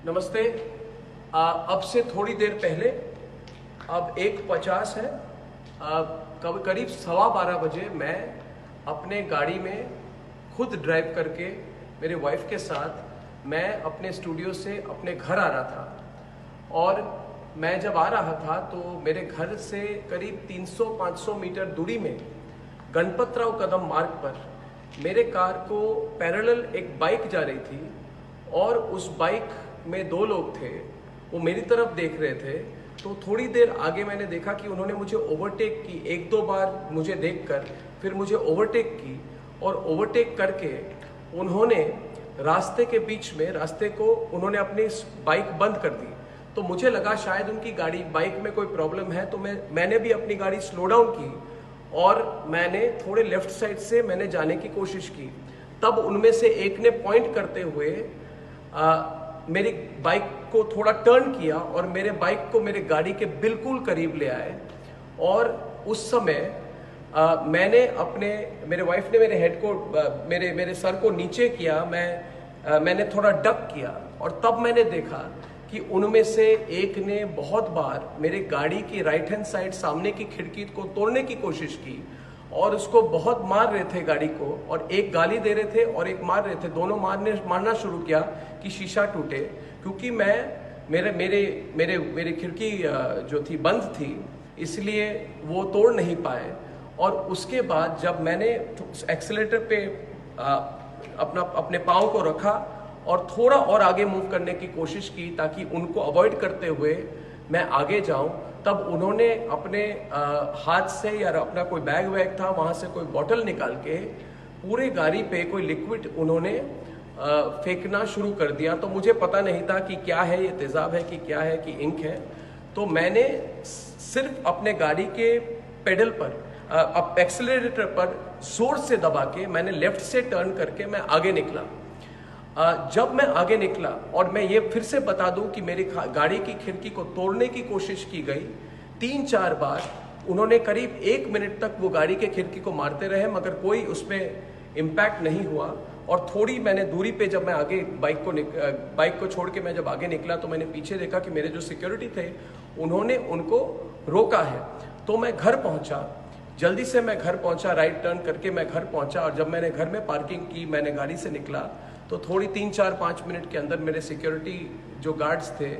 नमस्ते। अब से थोड़ी देर पहले, अब 1:50 है, करीब 12:15 बजे मैं अपने गाड़ी में खुद ड्राइव करके मेरे वाइफ के साथ मैं अपने स्टूडियो से अपने घर आ रहा था। और मैं जब आ रहा था तो मेरे घर से करीब 300-500 मीटर दूरी में गणपतराव कदम मार्ग पर मेरे कार को पैरेलल एक बाइक जा रही थी और उस बाइक में 2 लोग थे। वो मेरी तरफ देख रहे थे। तो थोड़ी देर आगे मैंने देखा कि उन्होंने मुझे ओवरटेक की। 1-2 बार मुझे देखकर फिर मुझे ओवरटेक की और ओवरटेक करके उन्होंने रास्ते के बीच में रास्ते को उन्होंने अपनी बाइक बंद कर दी। तो मुझे लगा शायद उनकी बाइक में कोई प्रॉब्लम है। तो मैंने भी अपनी गाड़ी स्लो डाउन की और मैंने थोड़े लेफ्ट साइड से मैंने जाने की कोशिश की। तब उनमें से एक ने पॉइंट करते हुए मेरी बाइक को थोड़ा टर्न किया और मेरे बाइक को मेरे गाड़ी के बिल्कुल करीब ले आए। और उस समय मैंने मेरे वाइफ ने मेरे हेड को मेरे सर को नीचे किया। मैंने थोड़ा डक किया और तब मैंने देखा कि उनमें से एक ने बहुत बार मेरे गाड़ी की राइट हैंड साइड सामने की खिड़की को तोड़ने की कोशिश की और उसको बहुत मार रहे थे गाड़ी को, और एक गाली दे रहे थे और एक मार रहे थे। दोनों मारना शुरू किया कि शीशा टूटे, क्योंकि मेरी खिड़की जो थी बंद थी, इसलिए वो तोड़ नहीं पाए। और उसके बाद जब मैंने एक्सीलेटर पे अपने पाँव को रखा और थोड़ा और आगे मूव करने की कोशिश की ताकि उनको अवॉइड करते हुए मैं आगे जाऊं, तब उन्होंने अपने हाथ से या अपना कोई बैग था वहां से कोई बॉटल निकाल के पूरे गाड़ी पे कोई लिक्विड उन्होंने फेंकना शुरू कर दिया। तो मुझे पता नहीं था कि क्या है, ये तेजाब है कि क्या है कि इंक है। तो मैंने सिर्फ अपने गाड़ी के पेडल पर एक्सीलरेटर पर जोर से दबा के मैंने लेफ्ट से टर्न करके मैं आगे निकला। जब मैं आगे निकला, और मैं ये फिर से बता दूं कि मेरी गाड़ी की खिड़की को तोड़ने की कोशिश की गई 3-4 बार। उन्होंने करीब 1 मिनट तक वो गाड़ी के खिड़की को मारते रहे, मगर कोई उसमें इम्पैक्ट नहीं हुआ। और थोड़ी मैंने दूरी पे जब मैं आगे बाइक को छोड़ के मैं जब आगे निकला तो मैंने पीछे देखा कि मेरे जो सिक्योरिटी थे उन्होंने उनको रोका है। तो मैं घर पहुंचा, जल्दी से मैं घर पहुंचा, राइट टर्न करके मैं घर पहुंचा। और जब मैंने घर में पार्किंग की, मैंने गाड़ी से निकला तो थोड़ी 3-4-5 मिनट के अंदर मेरे सिक्योरिटी जो गार्ड्स थे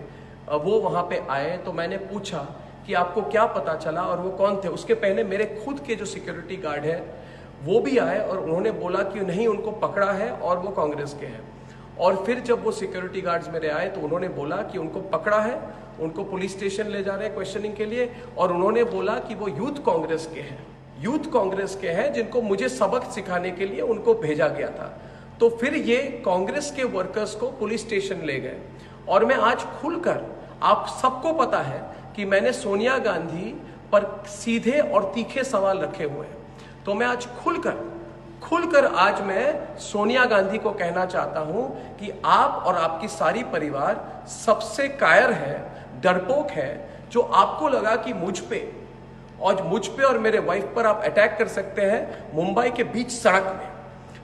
वो वहाँ पे आए। तो मैंने पूछा कि आपको क्या पता चला और वो कौन थे। उसके पहले मेरे खुद के जो सिक्योरिटी गार्ड है वो भी आए और उन्होंने बोला कि नहीं, उनको पकड़ा है और वो कांग्रेस के हैं। और फिर जब वो सिक्योरिटी गार्ड्स मेरे आए तो उन्होंने बोला कि उनको पकड़ा है, उनको पुलिस स्टेशन ले जा रहे हैं क्वेश्चनिंग के लिए। और उन्होंने बोला कि वो यूथ कांग्रेस के हैं जिनको मुझे सबक सिखाने के लिए उनको भेजा गया था। तो फिर ये कांग्रेस के वर्कर्स को पुलिस स्टेशन ले गए। और मैं आज खुलकर, आप सबको पता है कि मैंने सोनिया गांधी पर सीधे और तीखे सवाल रखे हुए हैं। तो मैं आज खुलकर आज मैं सोनिया गांधी को कहना चाहता हूं कि आप और आपकी सारी परिवार सबसे कायर है, डरपोक है, जो आपको लगा कि मुझ पे और मेरे वाइफ पर आप अटैक कर सकते हैं मुंबई के बीच सड़क में।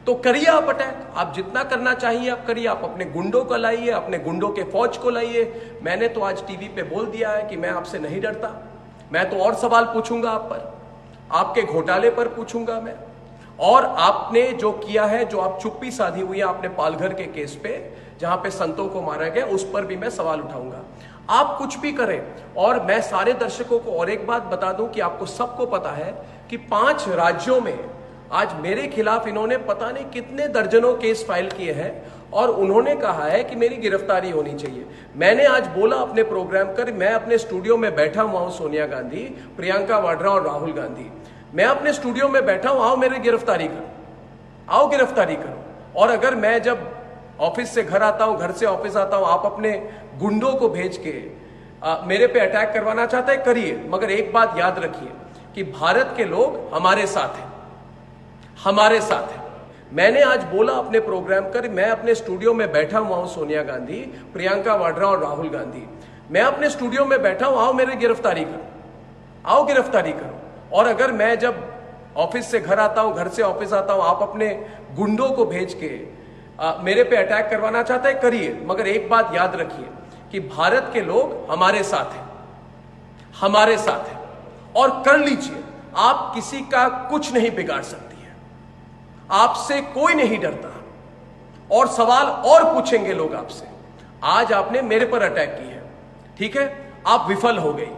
तो करिए आप अटैक, आप जितना करना चाहिए आप करिए। आप अपने गुंडों को लाइए, अपने गुंडों के फौज को लाइए। मैंने तो आज टीवी पे बोल दिया है कि मैं आपसे नहीं डरता। मैं तो और सवाल पूछूंगा आप पर, आपके घोटाले पर पूछूंगा मैं। और आपने जो किया है, जो आप चुप्पी साधी हुई है आपने पालघर के केस पे जहां पे संतों को मारा गया, उस पर भी मैं सवाल उठाऊंगा। आप कुछ भी करें। और मैं सारे दर्शकों को और एक बात बता दूं कि आपको सबको पता है कि 5 राज्यों में आज मेरे खिलाफ इन्होंने पता नहीं कितने दर्जनों केस फाइल किए हैं और उन्होंने कहा है कि मेरी गिरफ्तारी होनी चाहिए। मैंने आज बोला अपने प्रोग्राम कर, मैं अपने स्टूडियो में बैठा हुआ हूं, सोनिया गांधी, प्रियंका वाड्रा और राहुल गांधी, मैं अपने स्टूडियो में बैठा हूं, आओ मेरी गिरफ्तारी करो। और अगर मैं जब ऑफिस से घर आता हूं, घर से ऑफिस आता हूं, आप अपने गुंडों को भेज के मेरे पे अटैक करवाना चाहते हैं, करिए। मगर एक बात याद रखिए कि भारत के लोग हमारे साथ हैं। मैंने आज बोला अपने प्रोग्राम कर, मैं अपने स्टूडियो में बैठा हुआ हूं, सोनिया गांधी, प्रियंका वाड्रा और राहुल गांधी, मैं अपने स्टूडियो में बैठा हूं, आओ मेरी गिरफ्तारी करो। और अगर मैं जब ऑफिस से घर आता हूं, घर से ऑफिस आता हूं, आप अपने गुंडों को भेज के मेरे पे अटैक करवाना चाहता है, करिए, मगर एक बात याद रखिए कि भारत के लोग हमारे साथ हैं, हमारे साथ हैं, और कर लीजिए। आप किसी का कुछ नहीं बिगाड़ सकती है, आपसे कोई नहीं डरता, और सवाल और पूछेंगे लोग आपसे। आज आपने मेरे पर अटैक की है, ठीक है, आप विफल हो गई,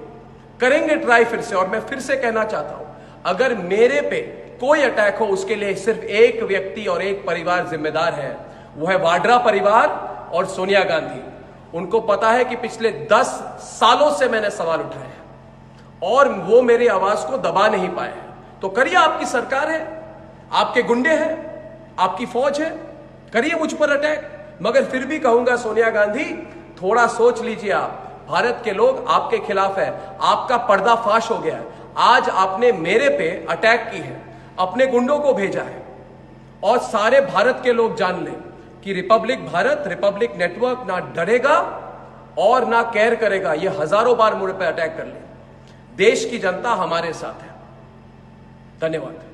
करेंगे ट्राई फिर से। और मैं फिर से कहना चाहता हूं, अगर मेरे पे कोई अटैक हो, उसके लिए सिर्फ एक व्यक्ति और एक परिवार जिम्मेदार है, वो है वाड्रा परिवार और सोनिया गांधी। उनको पता है कि पिछले 10 सालों से मैंने सवाल उठाए हैं और वो मेरी आवाज को दबा नहीं पाए हैं। तो करिए, आपकी सरकार है, आपके गुंडे हैं, आपकी फौज है, करिए मुझ पर अटैक। मगर फिर भी कहूंगा, सोनिया गांधी, थोड़ा सोच लीजिए। आप, भारत के लोग आपके खिलाफ है, आपका पर्दाफाश हो गया है। आज आपने मेरे पे अटैक की है, अपने गुंडों को भेजा है, और सारे भारत के लोग जान लें कि रिपब्लिक भारत, रिपब्लिक नेटवर्क ना डरेगा और ना केयर करेगा। ये हजारों बार मुझ पे अटैक कर ले, देश की जनता हमारे साथ है। धन्यवाद।